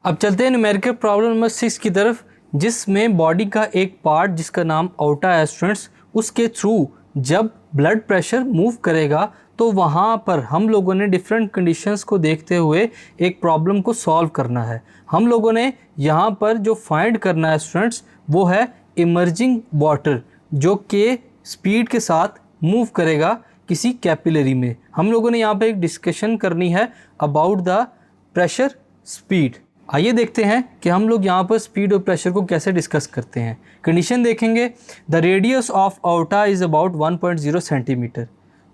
अब चलते हैं न्यूमेरिकल प्रॉब्लम नंबर 6 की तरफ, जिसमें बॉडी का एक पार्ट जिसका नाम आउटा है स्टूडेंट्स, उसके थ्रू जब ब्लड प्रेशर मूव करेगा तो वहाँ पर हम लोगों ने डिफरेंट कंडीशंस को देखते हुए एक प्रॉब्लम को सॉल्व करना है। हम लोगों ने यहाँ पर जो फाइंड करना है स्टूडेंट्स वो है इमर्जिंग वाटर, जो कि स्पीड के साथ मूव करेगा किसी कैपिलरी में। हम लोगों ने यहाँ पर एक डिस्कशन करनी है अबाउट द प्रेशर स्पीड। आइए देखते हैं कि हम लोग यहाँ पर स्पीड और प्रेशर को कैसे डिस्कस करते हैं। कंडीशन देखेंगे, the radius of outta is about 1.0 centimetre.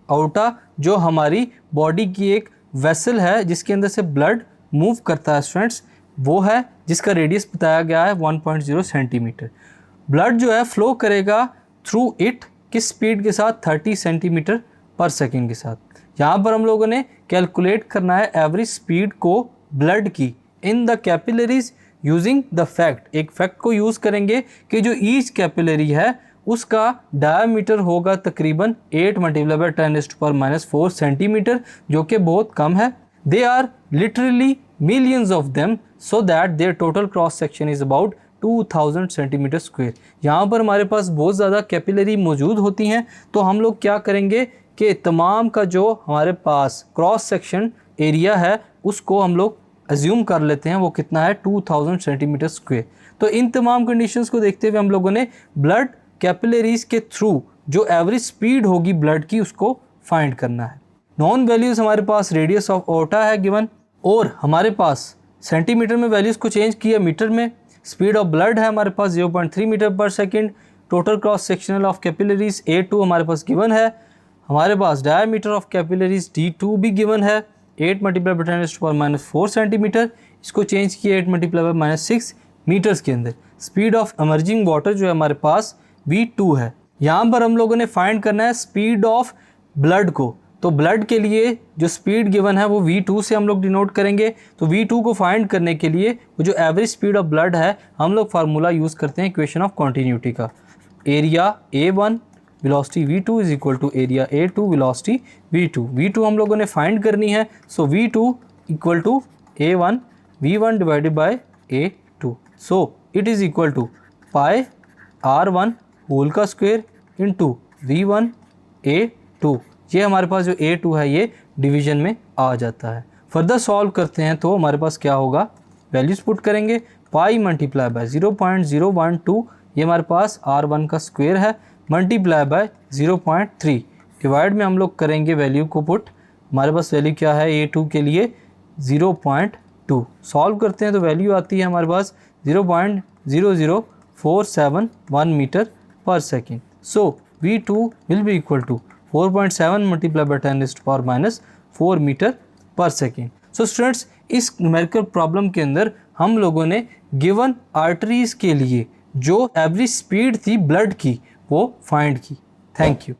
Outta जो हमारी बॉडी की एक वेसल है जिसके अंदर से ब्लड मूव करता है स्टूडेंट्स, वो है जिसका रेडियस बताया गया है 1.0 सेंटीमीटर। ब्लड जो है फ्लो करेगा थ्रू इट किस स्पीड के साथ, 30 सेंटीमीटर पर सेकेंड के साथ। यहाँ पर हम लोगों ने कैलकुलेट करना है एवरेज स्पीड को ब्लड की in the capillaries using the fact. एक फैक्ट को यूज़ करेंगे कि जो ईच कैपिलरी है उसका डायमीटर होगा तकरीबन 8 × 10⁻⁴ सेंटीमीटर, जो कि बहुत कम है। They are literally millions of them so that their total cross section is about 2000 centimetre square. यहाँ पर हमारे पास बहुत ज़्यादा कैपिलरी मौजूद होती हैं, तो हम लोग क्या करेंगे कि तमाम का जो हमारे पास क्रॉस सेक्शन एरिया है उसको हम लोग अज्यूम कर लेते हैं, वो कितना है 2000 सेंटीमीटर स्क्वायर। तो इन तमाम कंडीशंस को देखते हुए हम लोगों ने ब्लड कैपिलरीज के थ्रू जो एवरेज स्पीड होगी ब्लड की उसको फाइंड करना है। नॉन वैल्यूज़ हमारे पास रेडियस ऑफ आउटा है गिवन, और हमारे पास सेंटीमीटर में वैल्यूज़ को चेंज किया मीटर में। स्पीड ऑफ ब्लड है हमारे पास 0.3 metre per second. Total cross sectional of capillaries A2 हमारे पास गिवन है। हमारे पास डायमीटर ऑफ कैपिलरीज D2 भी गिवन है 8 × 10⁻⁴ सेंटीमीटर। इसको चेंज किया 8 × 10⁻⁶ मीटर्स के अंदर। स्पीड ऑफ इमर्जिंग वाटर जो है हमारे पास V2 है। यहाँ पर हम लोगों ने फाइंड करना है स्पीड ऑफ ब्लड को, तो ब्लड के लिए जो स्पीड गिवन है वो V2 से हम लोग डिनोट करेंगे। तो V2 को फाइंड करने के लिए वो जो एवरेज स्पीड ऑफ ब्लड है हम लोग फार्मूला यूज़ करते हैं इक्वेशन ऑफ कॉन्टीन्यूटी का। Area A1 velocity V2 is equal to area A2 velocity V2। V2 हम लोगों ने फाइंड करनी है, so V2 equal to A1 V1 divided by A2। So it is equal to pi R1 whole का square into V1 A2। ये हमारे पास जो A2 है ये डिवीजन में आ जाता है। फर्दर सॉल्व करते हैं तो हमारे पास क्या होगा, वैल्यूज़ पुट करेंगे, पाई मल्टीप्लाई बाय 0.012, ये हमारे पास R1 का स्क्वायर है, मल्टीप्लाई बाय 0.3, डिवाइड में हम लोग करेंगे वैल्यू को पुट। हमारे पास वैल्यू क्या है A2 के लिए 0.2। सॉल्व करते हैं तो वैल्यू आती है हमारे पास 0.00471 metre per second. So V2 will be equal to 4.7 multiply by 10⁻⁴ metre per second. So students, इस न्यूमेरिकल प्रॉब्लम के अंदर हम लोगों ने गिवन आर्टरीज के लिए जो एवरेज स्पीड थी ब्लड की वो फाइंड की। Thank you.